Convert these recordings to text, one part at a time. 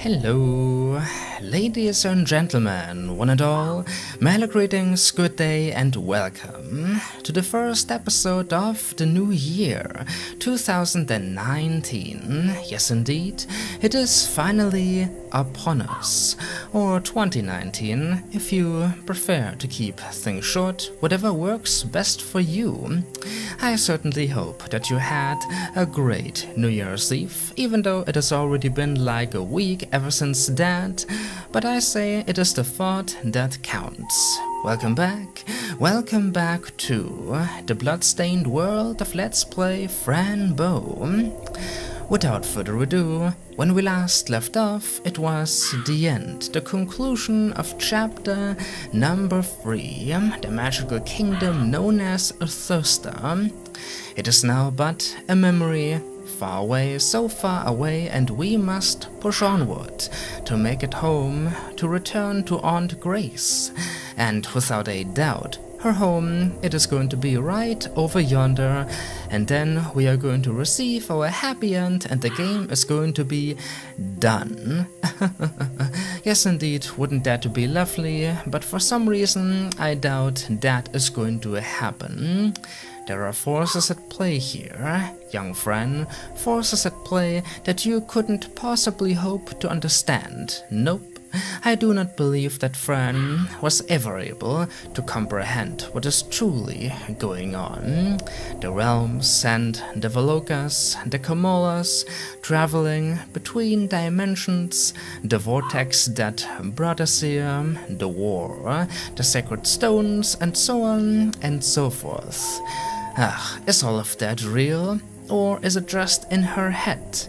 Hello, ladies and gentlemen, one and all, Mala greetings, good day and welcome to the first episode of the new year, 2019. Yes indeed, it is finally upon us, or 2019 if you prefer to keep things short, whatever works best for you. I certainly hope that you had a great New Year's Eve, even though it has already been like a week ever since that, but I say it is the thought that counts. Welcome back to the bloodstained world of Let's Play Fran Bow. Without further ado, when we last left off, it was the end, the conclusion of chapter number 3, the magical kingdom known as Thirster. It is now but a memory, far away, so far away, and we must push onward to make it home, to return to Aunt Grace. And without a doubt, her home, it is going to be right over yonder, and then we are going to receive our happy end and the game is going to be done. Yes indeed, wouldn't that be lovely, but for some reason I doubt that is going to happen. There are forces at play here, young friend, forces at play that you couldn't possibly hope to understand. Nope. I do not believe that Fran was ever able to comprehend what is truly going on. The realms and the Velokas, the Komolas, traveling between dimensions, the vortex that brought us here, the war, the sacred stones, and so on and so forth. Is all of that real, or is it just in her head?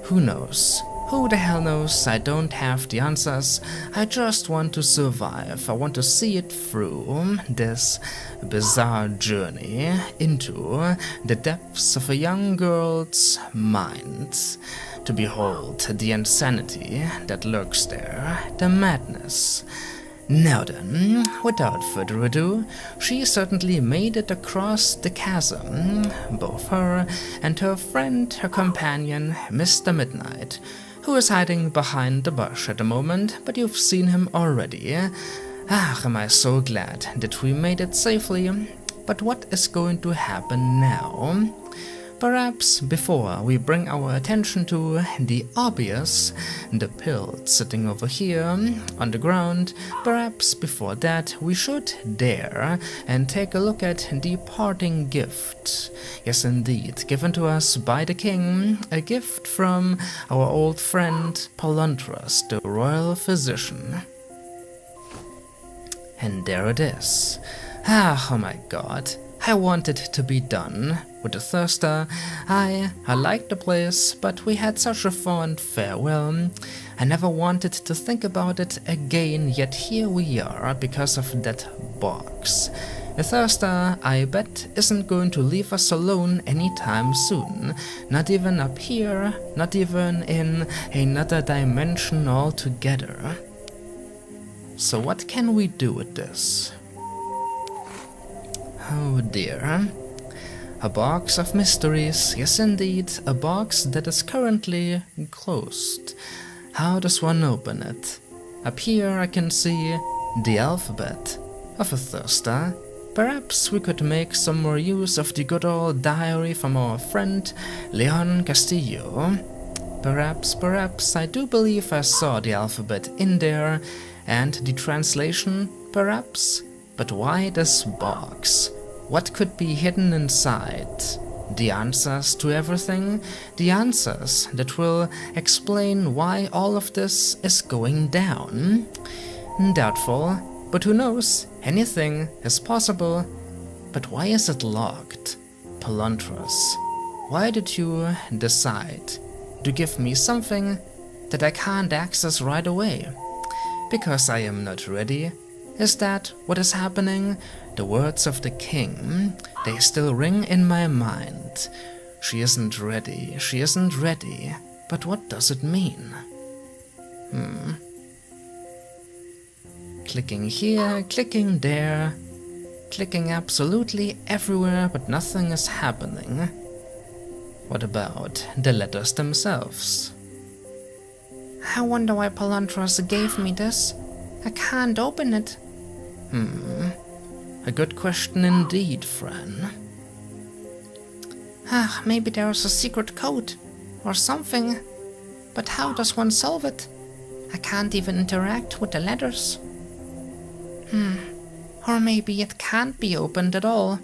Who knows? Who the hell knows? I don't have the answers. I just want to survive. I want to see it through this bizarre journey into the depths of a young girl's mind. To behold the insanity that lurks there, the madness. Now then, without further ado, she certainly made it across the chasm, both her and her friend, her companion, Mr. Midnight, who is hiding behind the bush at the moment, but you've seen him already. Am I so glad that we made it safely. But what is going to happen now? Perhaps before we bring our attention to the obvious, the pill sitting over here on the ground, perhaps before that we should dare and take a look at the parting gift. Yes indeed, given to us by the king, a gift from our old friend Palontras, the royal physician. And there it is. Oh my god. I want it to be done. With the Thirster, I liked the place, but we had such a fond farewell. I never wanted to think about it again, yet here we are because of that box. The Thirster, I bet, isn't going to leave us alone anytime soon. Not even up here, not even in another dimension altogether. So what can we do with this? Oh dear. A box of mysteries, yes indeed, a box that is currently closed. How does one open it? Up here I can see the alphabet of a Thirster. Perhaps we could make some more use of the good old diary from our friend Leon Castillo. Perhaps, I do believe I saw the alphabet in there, and the translation, perhaps. But why this box? What could be hidden inside? The answers to everything? The answers that will explain why all of this is going down? Doubtful, but who knows? Anything is possible. But why is it locked? Palontras, why did you decide to give me something that I can't access right away? Because I am not ready? Is that what is happening? The words of the king, they still ring in my mind. She isn't ready, but what does it mean? Clicking here, clicking there, clicking absolutely everywhere, but nothing is happening. What about the letters themselves? I wonder why Palantros gave me this. I can't open it. A good question indeed, Fran. Maybe there's a secret code or something. But how does one solve it? I can't even interact with the letters. Or maybe it can't be opened at all.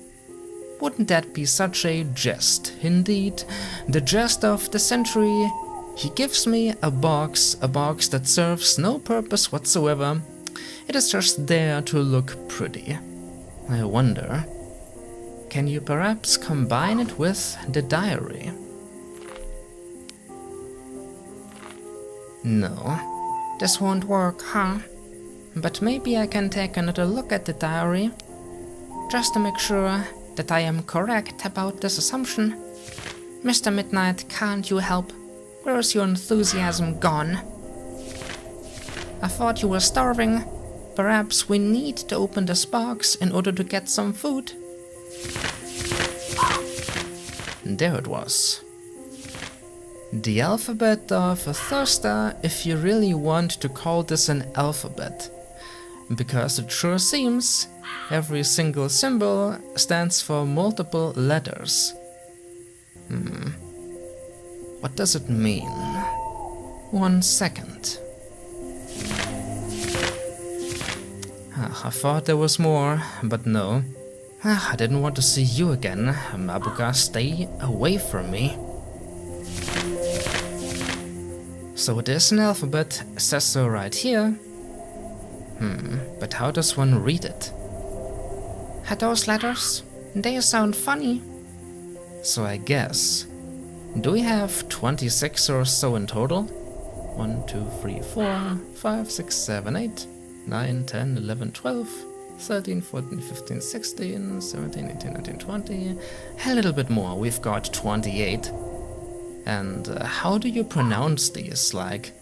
Wouldn't that be such a jest? Indeed, the jest of the century. He gives me a box that serves no purpose whatsoever. It is just there to look pretty. I wonder, can you perhaps combine it with the diary? No, this won't work, huh? But maybe I can take another look at the diary, just to make sure that I am correct about this assumption. Mr. Midnight, can't you help? Where's your enthusiasm gone? I thought you were starving. Perhaps we need to open this box in order to get some food. There it was. The alphabet of a thirster, if you really want to call this an alphabet. Because it sure seems every single symbol stands for multiple letters. What does it mean? 1 second. I thought there was more, but no. I didn't want to see you again. Mabuka, stay away from me. So it is an alphabet, says so right here. But how does one read it? Those letters, they sound funny. So I guess, do we have 26 or so in total? 1, 2, 3, 4, 5, 6, 7, 8, 9, 10, 11, 12, 13, 14, 15, 16, 17, 18, 19, 20. A little bit more, we've got 28. And how do you pronounce these? Like,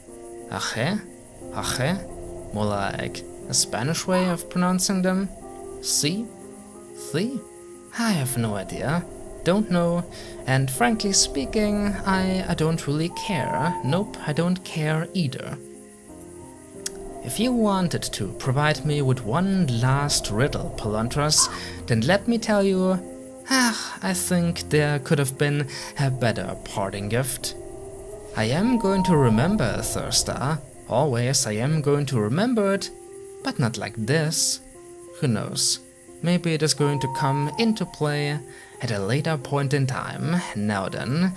aje? Aje? More like a Spanish way of pronouncing them? Si? Si? I have no idea. Don't know. And frankly speaking, I don't really care. Nope, I don't care either. If you wanted to provide me with one last riddle, Palantros, then let me tell you, I think there could have been a better parting gift. I am going to remember Thirster. Always I am going to remember it, but not like this. Who knows? Maybe it is going to come into play at a later point in time. Now then,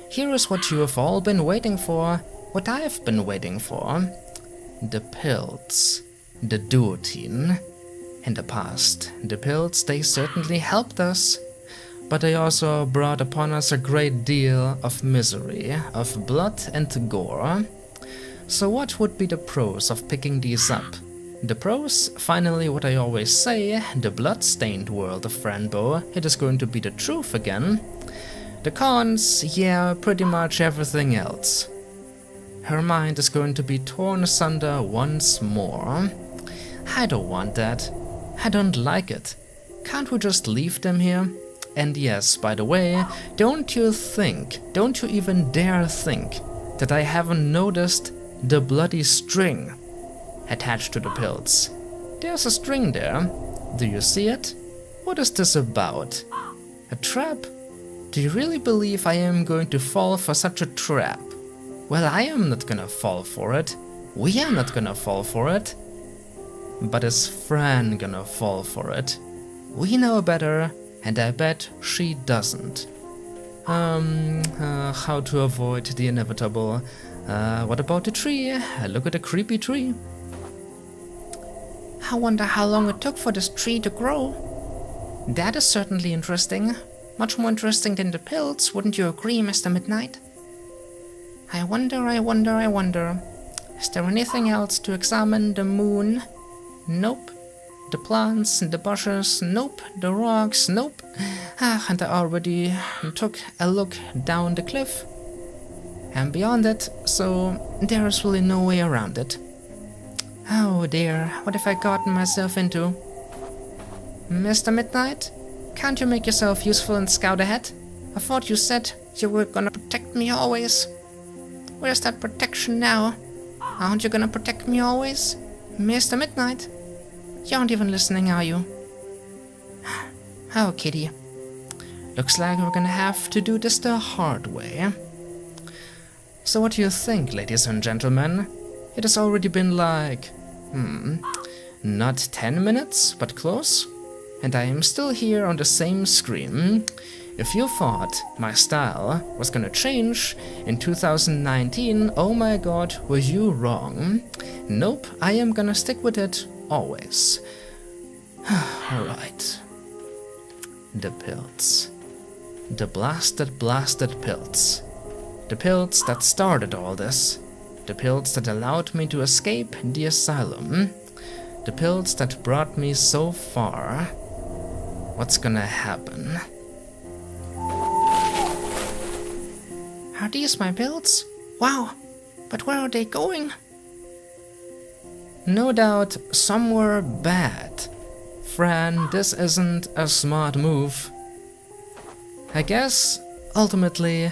here is what you have all been waiting for, what I have been waiting for. The pills. The duotine. In the past, the pills, they certainly helped us, but they also brought upon us a great deal of misery, of blood and gore. So what would be the pros of picking these up? The pros, finally what I always say, the blood-stained world of Fran Bow, it is going to be the truth again. The cons, yeah, pretty much everything else. Her mind is going to be torn asunder once more. I don't want that. I don't like it. Can't we just leave them here? And yes, by the way, don't you even dare think that I haven't noticed the bloody string attached to the pills. There's a string there. Do you see it? What is this about? A trap? Do you really believe I am going to fall for such a trap? Well, I am not gonna fall for it. We are not gonna fall for it. But is Fran gonna fall for it? We know better, and I bet she doesn't. How to avoid the inevitable. What about the tree? Look at the creepy tree. I wonder how long it took for this tree to grow. That is certainly interesting. Much more interesting than the pills, wouldn't you agree, Mr. Midnight? I wonder. Is there anything else to examine? The moon? Nope. The plants, the bushes? Nope. The rocks? Nope. And I already took a look down the cliff and beyond it, so there is really no way around it. Oh dear, what have I gotten myself into? Mr. Midnight, can't you make yourself useful and scout ahead? I thought you said you were gonna protect me always. Where's that protection now? Aren't you gonna protect me always? Mr. Midnight? You aren't even listening, are you? Oh, kitty. Looks like we're gonna have to do this the hard way. So what do you think, ladies and gentlemen? It has already been like... not 10 minutes, but close? And I am still here on the same screen. If you thought my style was gonna change in 2019, oh my god, were you wrong? Nope, I am gonna stick with it always. Alright. The pills. The blasted pills. The pills that started all this. The pills that allowed me to escape the asylum. The pills that brought me so far. What's gonna happen? Are these my pills? Wow, but where are they going? No doubt somewhere bad. Fran, this isn't a smart move. I guess, ultimately,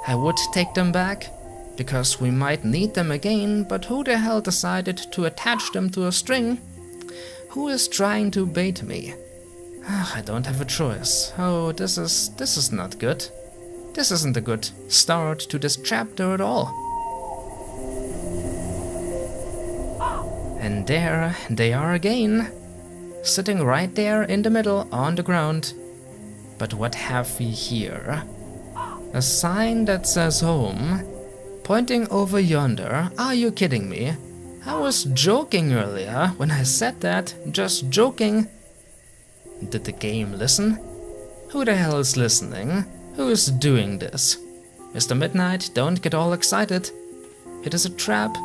I would take them back, because we might need them again, but who the hell decided to attach them to a string? Who is trying to bait me? I don't have a choice. Oh, this is not good. This isn't a good start to this chapter at all. And there they are again, sitting right there in the middle on the ground. But what have we here? A sign that says home, pointing over yonder. Are you kidding me? I was joking earlier when I said that, just joking. Did the game listen? Who the hell is listening? Who is doing this? Mr. Midnight, don't get all excited. It is a trap.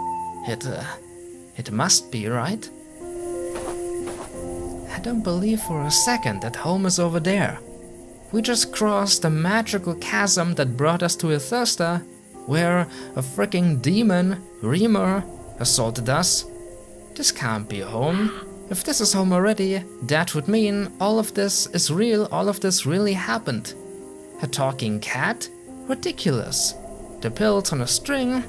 It must be, right? I don't believe for a second that home is over there. We just crossed the magical chasm that brought us to Itward, where a freaking demon, Reamer, assaulted us. This can't be home. If this is home already, that would mean all of this is real, all of this really happened. A talking cat? Ridiculous. The pills on a string?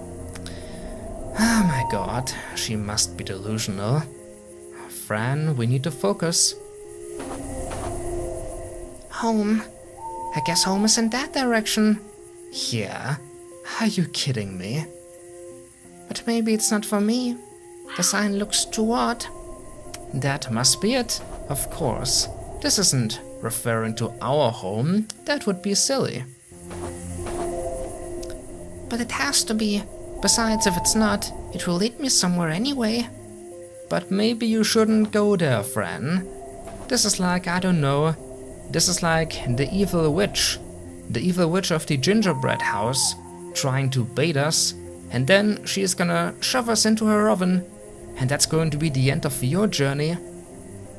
Oh my god, she must be delusional. Fran, we need to focus. Home. I guess home is in that direction. Yeah? Are you kidding me? But maybe it's not for me. The sign looks too odd. That must be it, of course. This isn't referring to our home. That would be silly. But it has to be. Besides, if it's not, it will lead me somewhere anyway. But maybe you shouldn't go there, Fran. This is like, I don't know, this is like the evil witch. The evil witch of the gingerbread house, trying to bait us, and then she's gonna shove us into her oven, and that's going to be the end of your journey.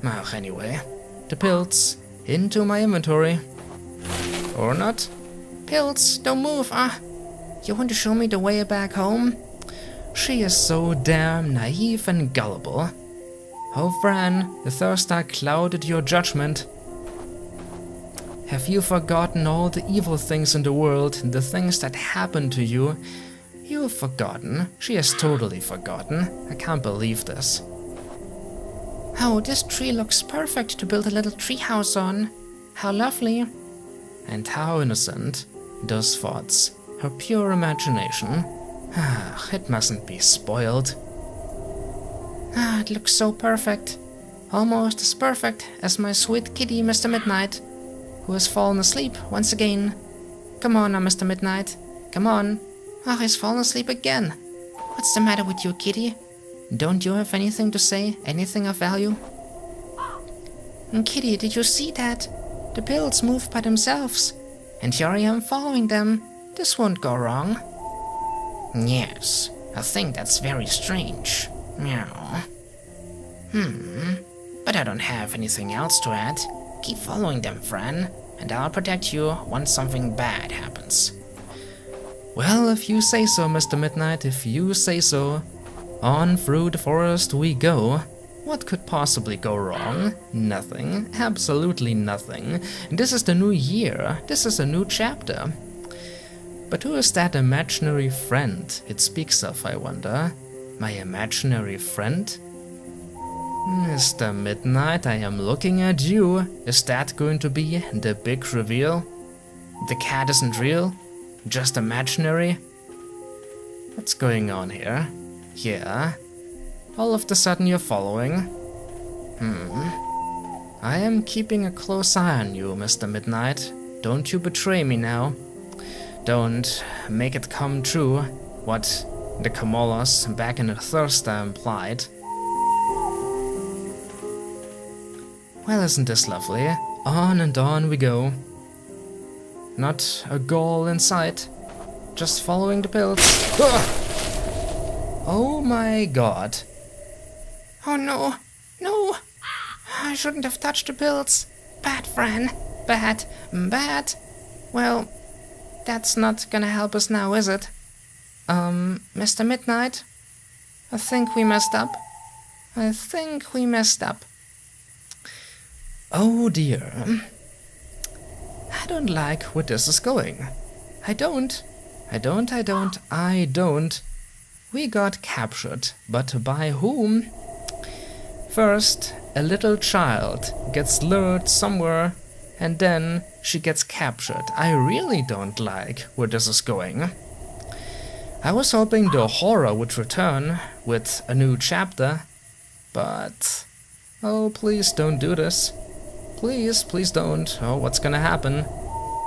Well, anyway, the pills into my inventory. Or not? Pills, don't move, You want to show me the way back home? She is so damn naive and gullible. Oh, Fran, the Thurstar clouded your judgment. Have you forgotten all the evil things in the world, the things that happened to you? You've forgotten. She has totally forgotten. I can't believe this. Oh, this tree looks perfect to build a little tree house on. How lovely. And how innocent. Those thoughts. Her pure imagination. It mustn't be spoiled. It looks so perfect. Almost as perfect as my sweet kitty, Mr. Midnight, who has fallen asleep once again. Come on now, Mr. Midnight. Come on. Oh, he's fallen asleep again. What's the matter with you, kitty? Don't you have anything to say? Anything of value? Kitty, did you see that? The pills moved by themselves. And here I am following them. This won't go wrong. Yes, I think that's very strange. Meow. But I don't have anything else to add. Keep following them, Fran, and I'll protect you once something bad happens. Well, if you say so, Mr. Midnight, if you say so. On through the forest we go. What could possibly go wrong? Nothing. Absolutely nothing. This is the new year. This is a new chapter. But who is that imaginary friend it speaks of, I wonder? My imaginary friend? Mr. Midnight, I am looking at you. Is that going to be the big reveal? The cat isn't real? Just imaginary? What's going on here? Yeah. All of a sudden you're following. I am keeping a close eye on you, Mr. Midnight. Don't you betray me now. Don't make it come true what the Kamolas back in the Thirster implied. Well, isn't this lovely? On and on we go. Not a goal in sight. Just following the pills. Oh my god. Oh no, no! I shouldn't have touched the pills. Bad, Fran. Bad, bad. Well, that's not gonna help us now, is it? Mr. Midnight? I think we messed up. Oh dear. I don't like where this is going. I don't. We got captured, but by whom? First, a little child gets lured somewhere, and then she gets captured. I really don't like where this is going. I was hoping the horror would return with a new chapter, but... oh, please don't do this. Please don't. Oh, what's gonna happen?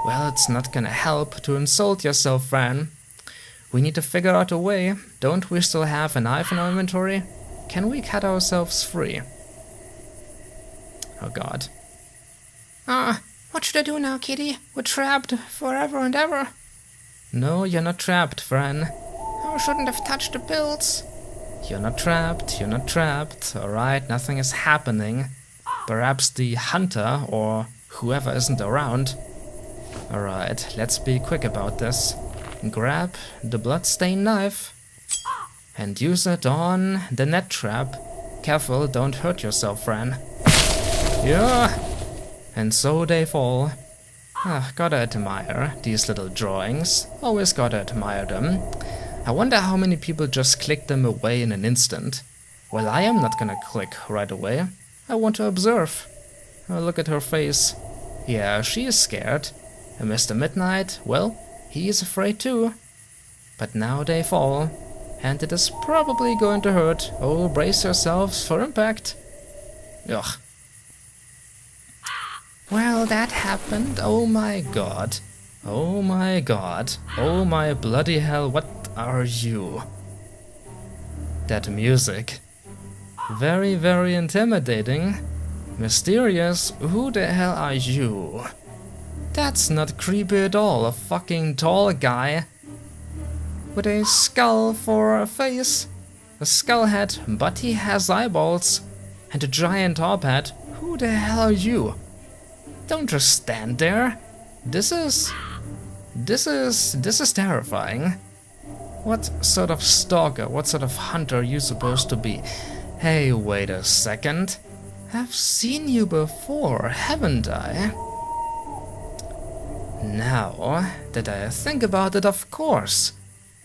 Well, it's not gonna help to insult yourself, Fran. We need to figure out a way. Don't we still have a knife in our inventory? Can we cut ourselves free? Oh god. What should I do now, kitty? We're trapped forever and ever. No, you're not trapped, Fran. I shouldn't have touched the pills. You're not trapped. Alright, nothing is happening. Perhaps the hunter or whoever isn't around. Alright, let's be quick about this. Grab the bloodstained knife and use it on the net trap. Careful, don't hurt yourself, Fran. Yeah! And so they fall. Gotta admire these little drawings. Always gotta admire them. I wonder how many people just click them away in an instant. Well, I am not gonna click right away. I want to observe. Oh, look at her face. Yeah, she is scared. And Mr. Midnight, well, he is afraid too. But now they fall. And it is probably going to hurt. Oh, brace yourselves for impact. Ugh. Well, that happened. Oh my god. Oh my god. Oh my bloody hell, what are you? That music. Very, very intimidating. Mysterious. Who the hell are you? That's not creepy at all. A fucking tall guy with a skull for a face. A skull head, but he has eyeballs. And a giant top hat. Who the hell are you? Don't just stand there. This is terrifying. What sort of stalker, what sort of hunter are you supposed to be? Hey, wait a second. I've seen you before, haven't I? Now that I think about it, of course.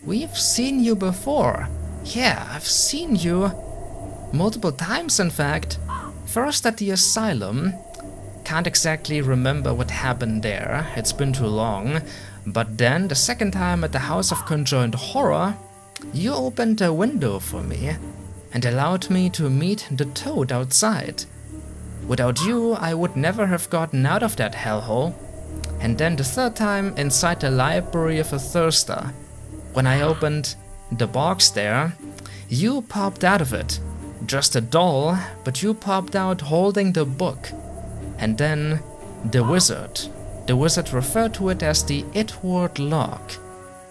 We've seen you before. Yeah, I've seen you multiple times, in fact. First at the asylum. Can't exactly remember what happened there. It's been too long. But then, the second time at the House of Conjoined Horror, you opened a window for me and allowed me to meet the toad outside. Without you, I would never have gotten out of that hellhole. And then the third time inside the library of a Thirster. When I opened the box there, you popped out of it. Just a doll, but you popped out holding the book. And then the wizard. The wizard referred to it as the Itward lock.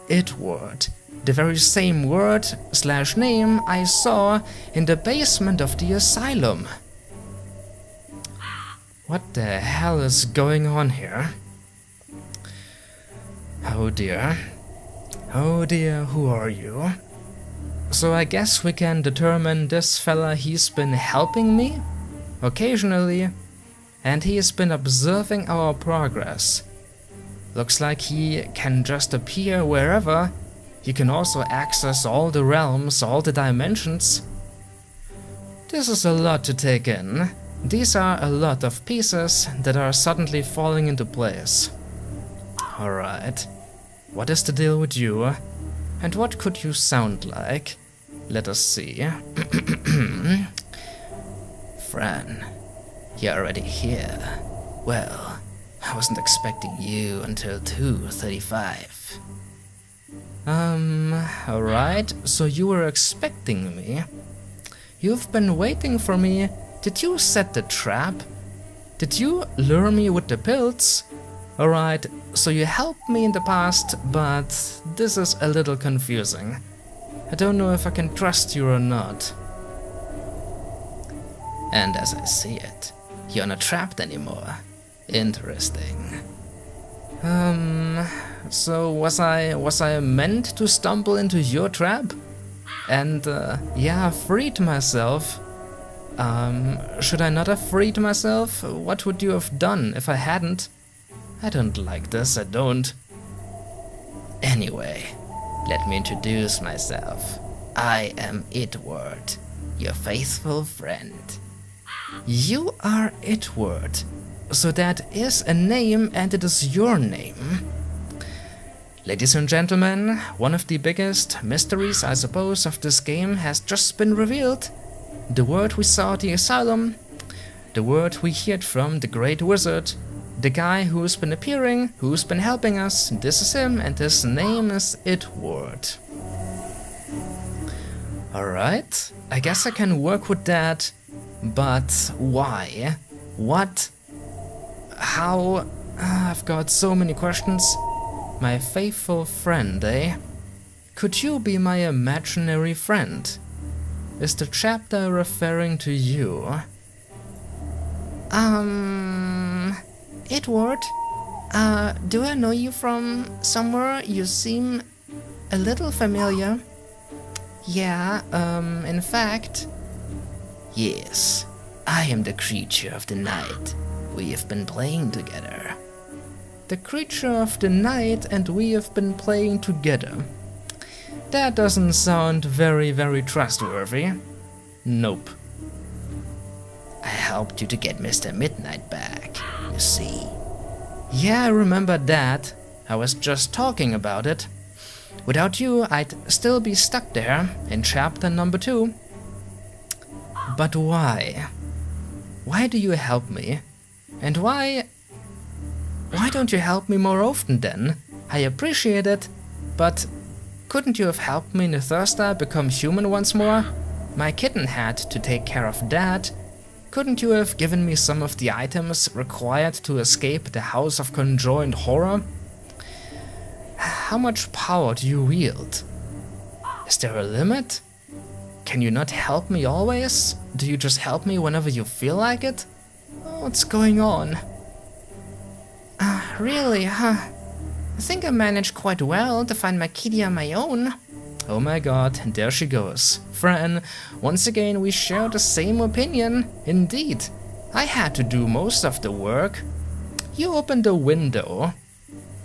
Itward. The very same word / name I saw in the basement of the asylum. What the hell is going on here? Oh dear. Oh dear, who are you? So I guess we can determine this fella, he's been helping me? Occasionally. And he has been observing our progress. Looks like he can just appear wherever You can also access all the realms, all the dimensions. This is a lot to take in. These are a lot of pieces that are suddenly falling into place. Alright, what is the deal with you? And what could you sound like? Let us see. Fran, you're already here. Well, I wasn't expecting you until 2:35. Alright, so you were expecting me. You've been waiting for me. Did you set the trap? Did you lure me with the pills? Alright, so you helped me in the past, but this is a little confusing. I don't know if I can trust you or not. And as I see it, you're not trapped anymore. Interesting. So was I meant to stumble into your trap? And, yeah, freed myself. Should I not have freed myself? What would you have done if I hadn't? I don't like this, I don't. Anyway, let me introduce myself. I am Itward, your faithful friend. You are Itward, so that is a name and it is your name. Ladies and gentlemen, one of the biggest mysteries, I suppose, of this game has just been revealed. The word we saw at the asylum, the word we heard from the great wizard, the guy who's been appearing, who's been helping us, this is him and his name is Itward. Alright, I guess I can work with that, but why? What? How? I've got so many questions. My faithful friend, eh? Could you be my imaginary friend? Is the chapter referring to you? Itward, do I know you from somewhere? You seem a little familiar. Yeah, in fact... Yes, I am the creature of the night. We have been playing together. The creature of the night and we have been playing together. That doesn't sound very, very trustworthy. Nope. I helped you to get Mr. Midnight back, you see. Yeah, I remember that. I was just talking about it. Without you, I'd still be stuck there in chapter number 2. But why? Why do you help me? And why don't you help me more often then? I appreciate it, but couldn't you have helped me in the Thursday become human once more? My kitten had to take care of that. Couldn't you have given me some of the items required to escape the House of Conjoined Horror? How much power do you wield? Is there a limit? Can you not help me always? Do you just help me whenever you feel like it? What's going on? Really, huh? I think I managed quite well to find my kitty on my own. Oh my god, there she goes. Fran, once again we share the same opinion. Indeed, I had to do most of the work. You opened the window.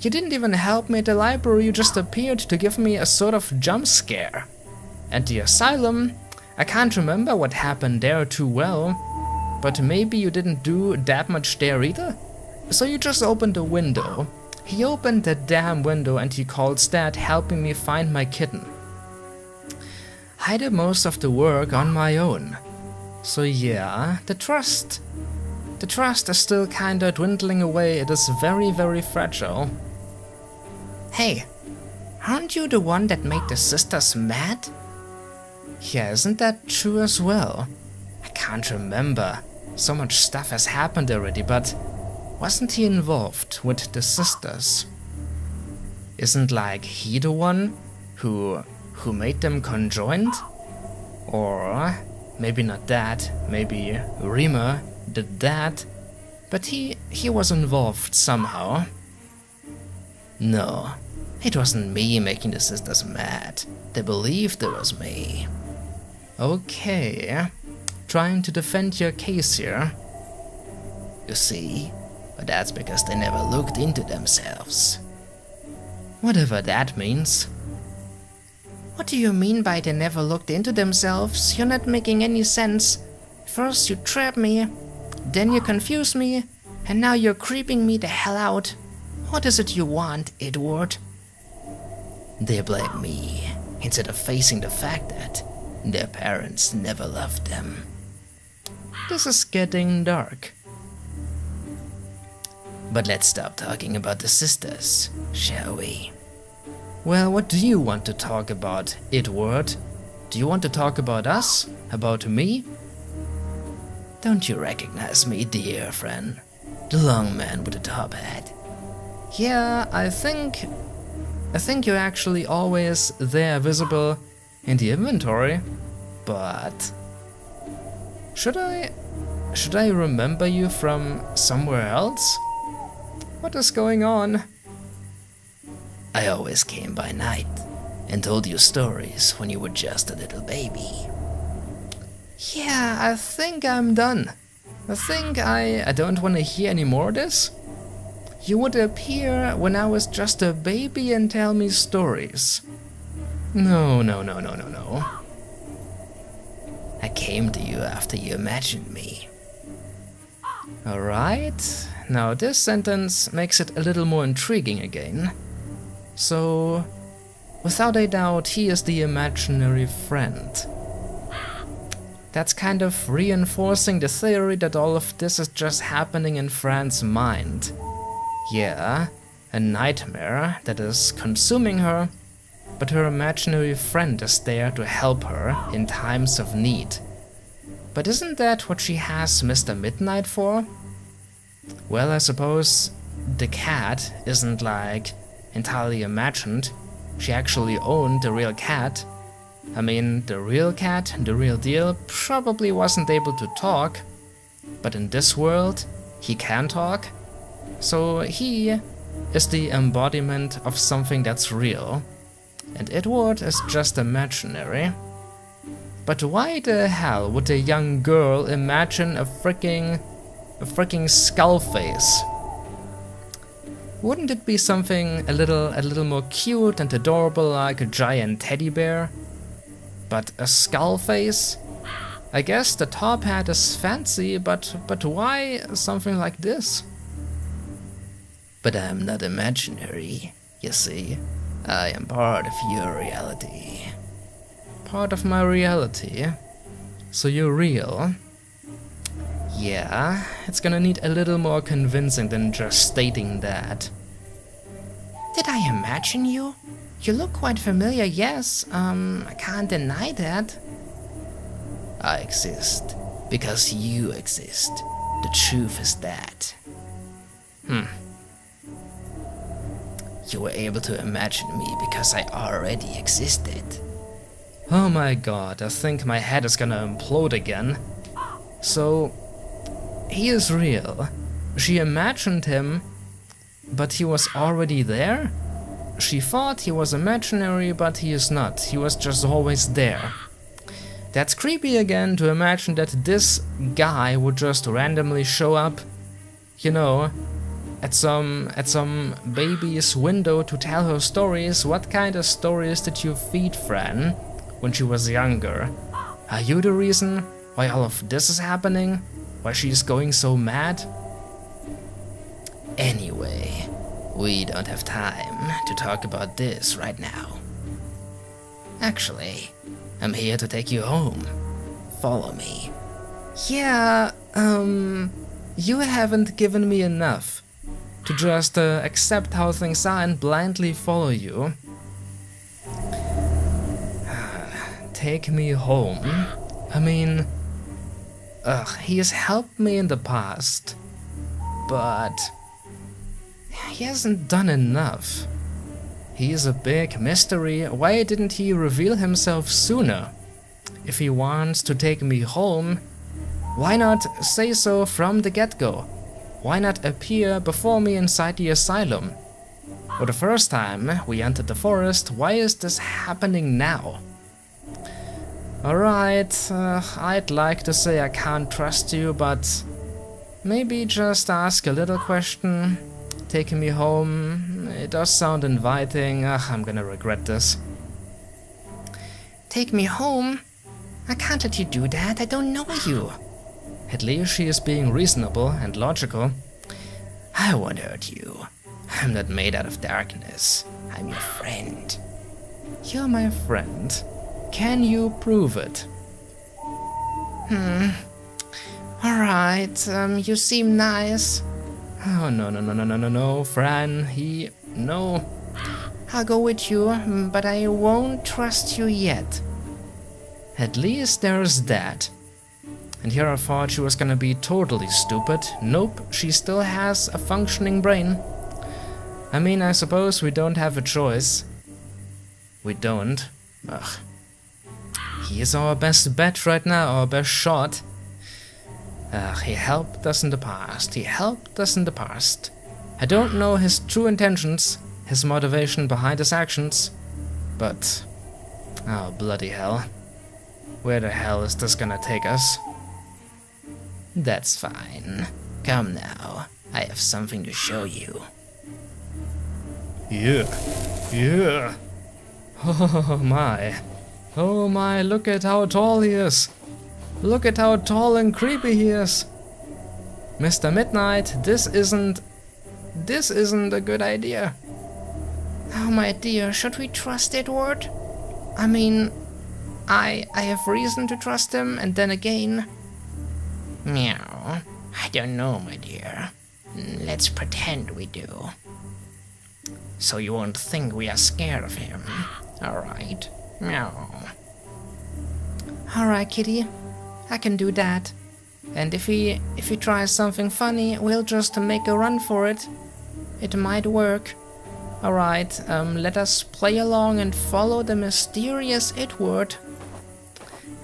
You didn't even help me at the library, you just appeared to give me a sort of jump scare. At the asylum, I can't remember what happened there too well, but maybe you didn't do that much there either? So you just opened the window. He opened the damn window and he calls that helping me find my kitten. I did most of the work on my own. So yeah, the trust is still kinda dwindling away, it is very, very fragile. Hey, aren't you the one that made the sisters mad? Yeah, isn't that true as well? I can't remember. So much stuff has happened already, but wasn't he involved with the sisters? Isn't like he the one who made them conjoined? Or maybe not that, maybe Rima did that, but he was involved somehow. No, it wasn't me making the sisters mad. They believed it was me. Okay, trying to defend your case here. You see, but that's because they never looked into themselves. Whatever that means. What do you mean by they never looked into themselves? You're not making any sense. First you trap me, then you confuse me, and now you're creeping me the hell out. What is it you want, Itward? They blame me, instead of facing the fact that their parents never loved them. This is getting dark. But let's stop talking about the sisters, shall we? Well, what do you want to talk about, Itward? Do you want to talk about us? About me? Don't you recognize me, dear friend? The long man with the top hat. Yeah, I think you're actually always there, visible in the inventory. But should I remember you from somewhere else? What is going on? I always came by night and told you stories when you were just a little baby. Yeah, I think I'm done. I think I don't want to hear any more of this. You would appear when I was just a baby and tell me stories. No. I came to you after you imagined me. Alright, now this sentence makes it a little more intriguing again. So, without a doubt, he is the imaginary friend. That's kind of reinforcing the theory that all of this is just happening in Fran's mind. Yeah, a nightmare that is consuming her, but her imaginary friend is there to help her in times of need. But isn't that what she has Mr. Midnight for? Well, I suppose the cat isn't like entirely imagined. She actually owned the real cat. I mean, the real cat, the real deal, probably wasn't able to talk, but in this world, he can talk. So he is the embodiment of something that's real, and Itward is just imaginary. But why the hell would a young girl imagine a freaking skull face? Wouldn't it be something a little more cute and adorable, like a giant teddy bear? But a skull face? I guess the top hat is fancy, but why something like this? But I'm not imaginary, you see. I am part of your reality. Part of my reality? So you're real? Yeah, it's gonna need a little more convincing than just stating that. Did I imagine you? You look quite familiar, yes. I can't deny that. I exist because you exist. The truth is that. You were able to imagine me because I already existed. Oh my god, I think my head is gonna implode again. So, he is real. She imagined him, but he was already there? She thought he was imaginary, but he is not. He was just always there. That's creepy again, to imagine that this guy would just randomly show up, you know, at some baby's window to tell her stories. What kind of stories did you feed Fran when she was younger? Are you the reason why all of this is happening? Why she's going so mad? Anyway, we don't have time to talk about this right now. Actually, I'm here to take you home. Follow me. Yeah, you haven't given me enough to just accept how things are and blindly follow you. Take me home? I mean, he has helped me in the past, but he hasn't done enough. He is a big mystery. Why didn't he reveal himself sooner? If he wants to take me home, why not say so from the get-go? Why not appear before me inside the asylum? For the first time we entered the forest, why is this happening now? Alright, I'd like to say I can't trust you, but maybe just ask a little question. Taking me home, it does sound inviting. I'm gonna regret this. Take me home? I can't let you do that, I don't know you. At least she is being reasonable and logical. I won't hurt you. I'm not made out of darkness. I'm your friend. You're my friend. Can you prove it? Alright, you seem nice. Oh, no, Fran, no. I'll go with you, but I won't trust you yet. At least there's that. And here I thought she was gonna be totally stupid. Nope, she still has a functioning brain. I mean, I suppose we don't have a choice. We don't. Ugh. He is our best bet right now, our best shot. He helped us in the past. He helped us in the past. I don't know his true intentions, his motivation behind his actions, but... oh, bloody hell. Where the hell is this gonna take us? That's fine. Come now. I have something to show you. Yeah. Oh my, look at how tall he is. Look at how tall and creepy he is. Mr. Midnight, this isn't a good idea. Oh my dear, should we trust Itward? I mean, I have reason to trust him, and then again... Meow. I don't know, my dear. Let's pretend we do. So you won't think we are scared of him. Alright. Meow. Alright, kitty. I can do that. And if he tries something funny, we'll just make a run for it. It might work. Alright, let us play along and follow the mysterious Itward.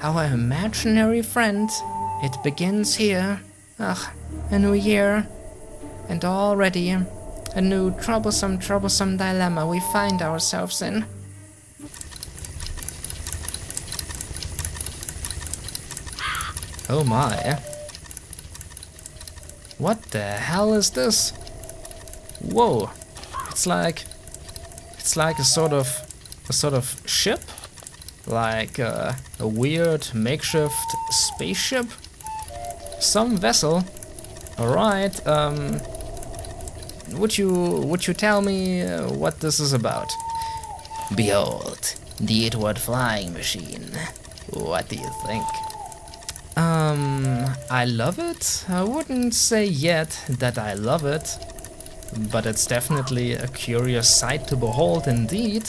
Our imaginary friend. It begins here. Ugh, a new year. And already a new troublesome dilemma we find ourselves in. Oh my. What the hell is this? Whoa. It's like a sort of ship? Like a weird makeshift spaceship? Some vessel. Alright, would you tell me what this is about? Behold, the Itward flying machine. What do you think? I love it. I wouldn't say yet that I love it, but it's definitely a curious sight to behold indeed.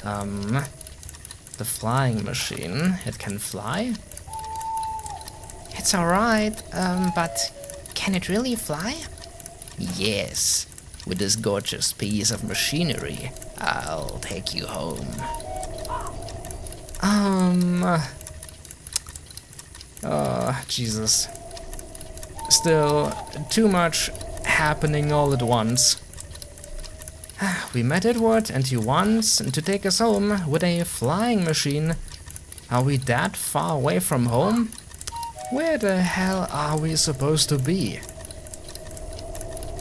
The flying machine, it can fly? It's alright, but can it really fly? Yes, with this gorgeous piece of machinery, I'll take you home. Oh, Jesus. Still, too much happening all at once. We met Itward and he wants to take us home with a flying machine. Are we that far away from home? Where the hell are we supposed to be?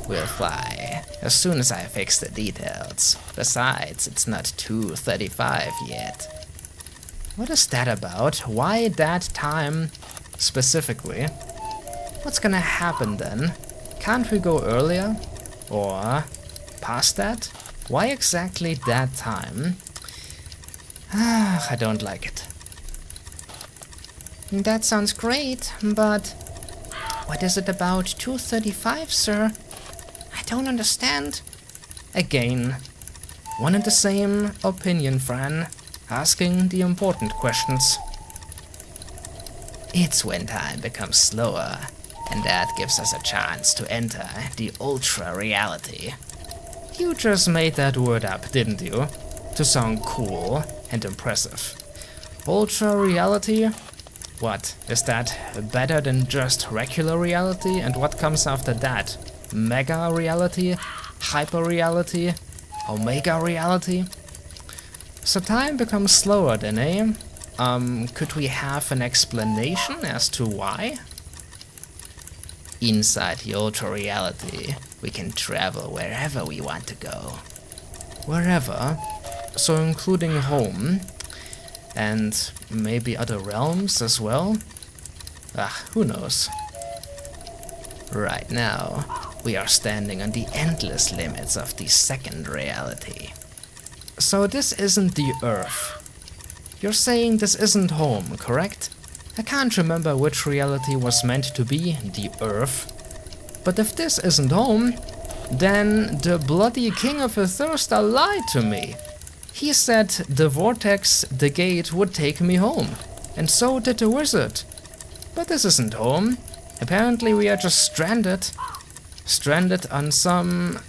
We'll fly, as soon as I fix the details. Besides, it's not 2:35 yet. What is that about? Why that time specifically? What's gonna happen then? Can't we go earlier? Or past that? Why exactly that time? I don't like it. That sounds great, but what is it about 2:35, sir? I don't understand. Again, one and the same opinion, Fran. Asking the important questions. It's when time becomes slower, and that gives us a chance to enter the ultra-reality. You just made that word up, didn't you? To sound cool and impressive. Ultra-reality? What, is that better than just regular reality? And what comes after that? Mega reality? Hyper reality? Omega reality? So time becomes slower then, eh? Could we have an explanation as to why? Inside the ultra-reality, we can travel wherever we want to go. Wherever? So including home? And maybe other realms as well? Who knows? Right now, we are standing on the endless limits of the second reality. So this isn't the Earth. You're saying this isn't home, correct? I can't remember which reality was meant to be the Earth. But if this isn't home, then the bloody King of Aethersta lied to me. He said the vortex, the gate, would take me home. And so did the wizard. But this isn't home. Apparently we are just stranded. Stranded on some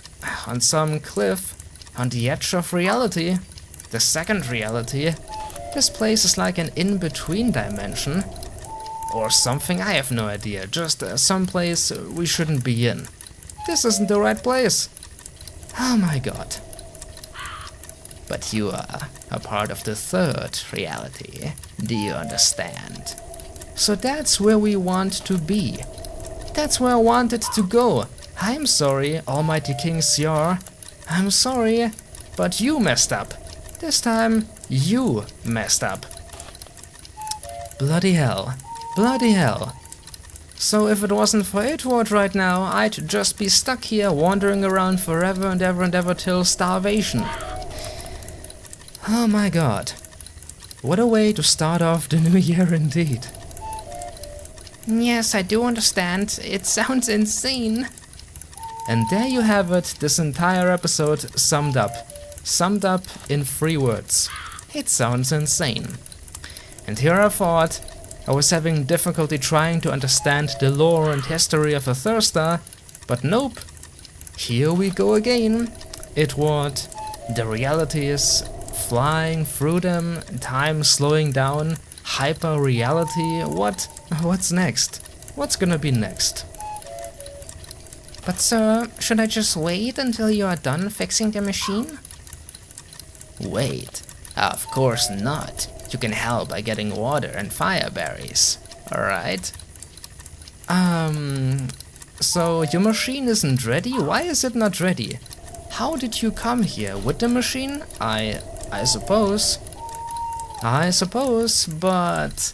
cliff on the edge of reality. The second reality. This place is like an in-between dimension. Or something, I have no idea. Just some place we shouldn't be in. This isn't the right place. Oh my god. But you are a part of the third reality. Do you understand? So that's where we want to be. That's where I wanted to go. I'm sorry, Almighty King Siar. I'm sorry, but you messed up. This time, you messed up. Bloody hell. Bloody hell. So if it wasn't for Itward right now, I'd just be stuck here wandering around forever and ever till starvation. Oh my god. What a way to start off the new year indeed. Yes, I do understand. It sounds insane. And there you have it, this entire episode summed up. Summed up in 3 words. It sounds insane. And here I thought I was having difficulty trying to understand the lore and history of Aethersta, but nope. Here we go again. Itward, the realities, flying through them, time slowing down, hyper reality. What's next? What's gonna be next? But sir, should I just wait until you are done fixing the machine? Wait? Of course not. You can help by getting water and fire berries. Alright? So your machine isn't ready? Why is it not ready? How did you come here? With the machine? I suppose. I suppose, but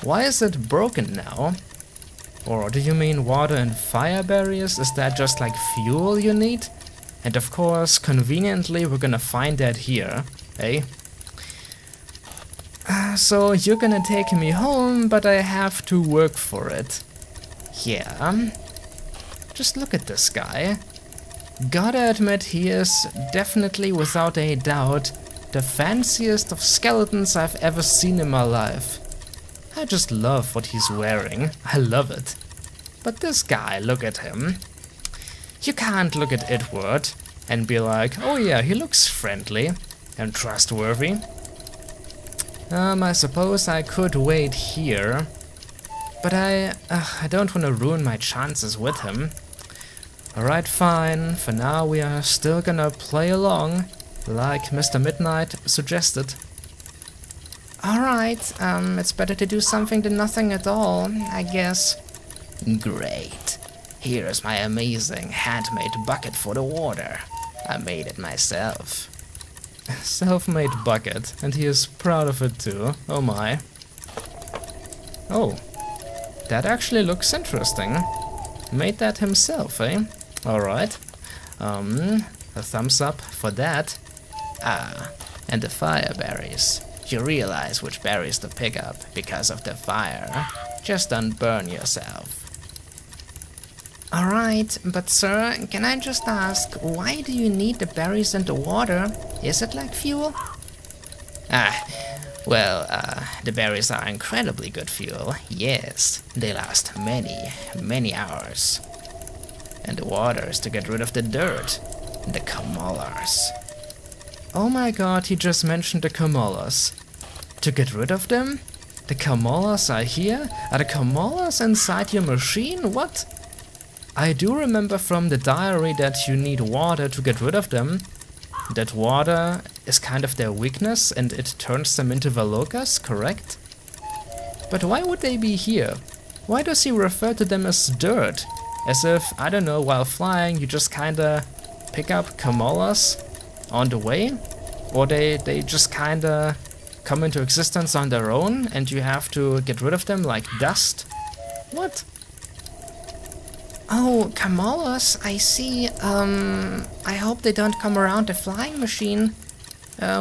why is it broken now? Or do you mean water and fire berries? Is that just like fuel you need? And of course, conveniently, we're gonna find that here, eh? So you're gonna take me home, but I have to work for it. Yeah. Just look at this guy. Gotta admit, he is definitely, without a doubt, the fanciest of skeletons I've ever seen in my life. I just love what he's wearing. I love it. But this guy, look at him. You can't look at Itward and be like, oh yeah, he looks friendly and trustworthy. I suppose I could wait here, but I don't want to ruin my chances with him. Alright, fine. For now we are still gonna play along, like Mr. Midnight suggested. Alright, it's better to do something than nothing at all, I guess. Great. Here is my amazing handmade bucket for the water. I made it myself. Self-made bucket, and he is proud of it too. Oh my. Oh, that actually looks interesting. Made that himself, eh? Alright. A thumbs up for that. Ah, and the fire berries. You realize which berries to pick up because of the fire. Just don't burn yourself. Alright, but sir, can I just ask, why do you need the berries and the water? Is it like fuel? The berries are incredibly good fuel, yes. They last many, many hours. And the water is to get rid of the dirt, the Kamolas. Oh my god, he just mentioned the Kamolas. To get rid of them? The Kamolas are here? Are the Kamolas inside your machine? What? I do remember from the diary that you need water to get rid of them. That water is kind of their weakness and it turns them into Velokas, correct? But why would they be here? Why does he refer to them as dirt? As if, I don't know, while flying you just kinda pick up Kamolas on the way? Or they just kinda come into existence on their own and you have to get rid of them like dust? What? Oh, Kamalas, I see. I hope they don't come around a flying machine.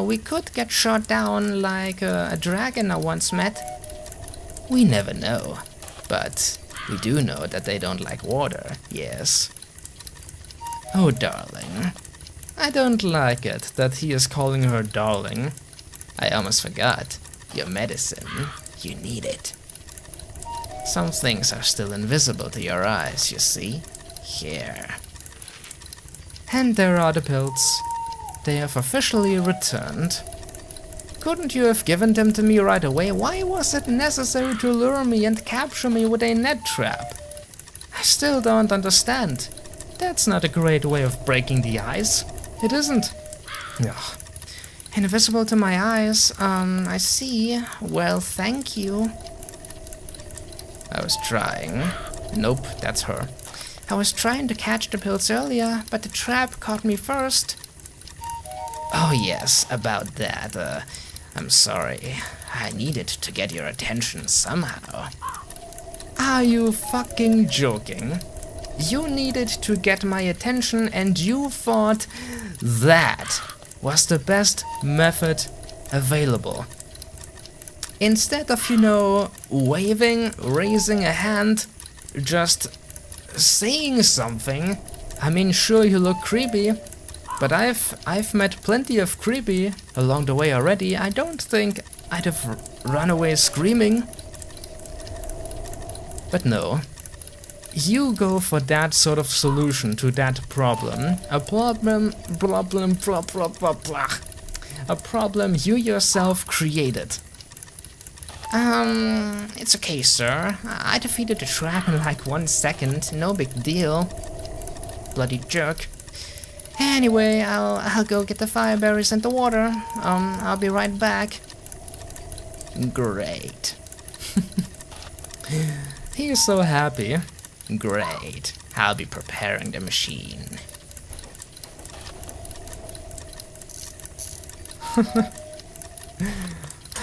We could get shot down like a dragon I once met. We never know, but we do know that they don't like water, yes. Oh, darling. I don't like it that he is calling her darling. I almost forgot. Your medicine. You need it. Some things are still invisible to your eyes, you see. Here. And there are the pills. They have officially returned. Couldn't you have given them to me right away? Why was it necessary to lure me and capture me with a net trap? I still don't understand. That's not a great way of breaking the ice. It isn't. Ugh. Invisible to my eyes, I see. Well, thank you. I was trying. Nope, that's her. I was trying to catch the pills earlier, but the trap caught me first. Oh yes, about that. I'm sorry. I needed to get your attention somehow. Are you fucking joking? You needed to get my attention and you thought that was the best method available. Instead of, waving, raising a hand, just saying something. I mean, sure, you look creepy, but I've met plenty of creepy along the way already. I don't think I'd have run away screaming. But no. You go for that sort of solution to that problem. A problem you yourself created. It's okay, sir. I defeated the trap in like 1 second. No big deal. Bloody jerk. Anyway, I'll go get the fire berries and the water. I'll be right back. Great. He's so happy. Great. I'll be preparing the machine.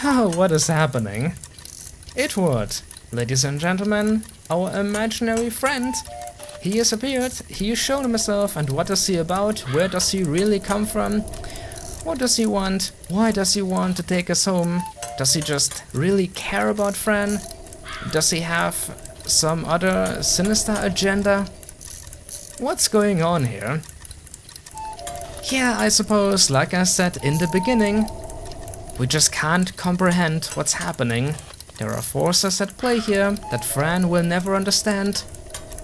Oh, what is happening? Itward, ladies and gentlemen, our imaginary friend. He has appeared, he has shown himself, and what is he about? Where does he really come from? What does he want? Why does he want to take us home? Does he just really care about Fran? Does he have some other sinister agenda? What's going on here? Yeah, I suppose, like I said in the beginning, we just can't comprehend what's happening. There are forces at play here that Fran will never understand.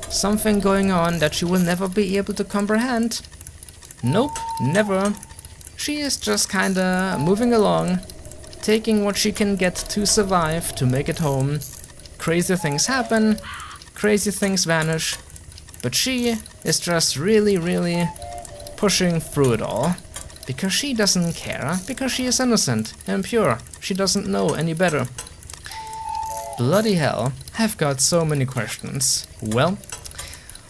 Something going on that she will never be able to comprehend. Nope, never. She is just kinda moving along, taking what she can get to survive, to make it home. Crazy things happen, crazy things vanish, but she is just really pushing through it all. Because she doesn't care, because she is innocent and pure. She doesn't know any better. Bloody hell, I've got so many questions. Well,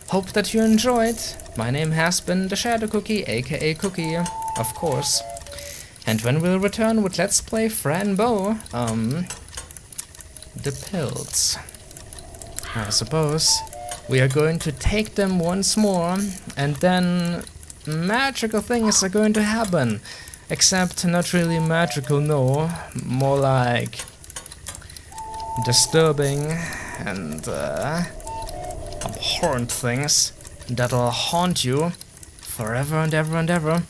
hope that you enjoyed. My name has been TheShadowCookie, aka Cookie, of course. And when we'll return with Let's Play Fran Bow, the pills. I suppose we are going to take them once more, and then magical things are going to happen. Except not really magical, no. More like disturbing and abhorrent things that'll haunt you forever and ever and ever.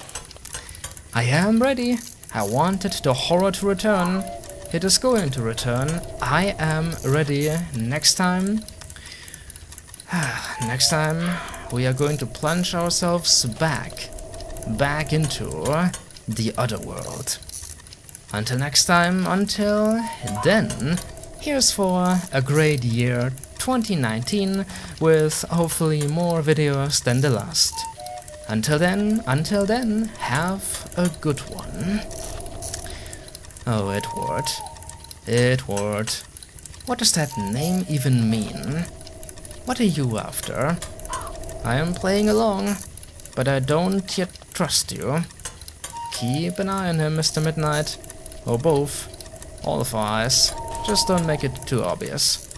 I am ready. I wanted the horror to return. It is going to return. I am ready. Next time we are going to plunge ourselves back into the other world. Until next time, until then, here's for a great year 2019 with hopefully more videos than the last. Until then, have a good one. Oh, Itward. What does that name even mean? What are you after? I am playing along, but I don't yet trust you. Keep an eye on him, Mr. Midnight. Or both. All of our eyes. Just don't make it too obvious.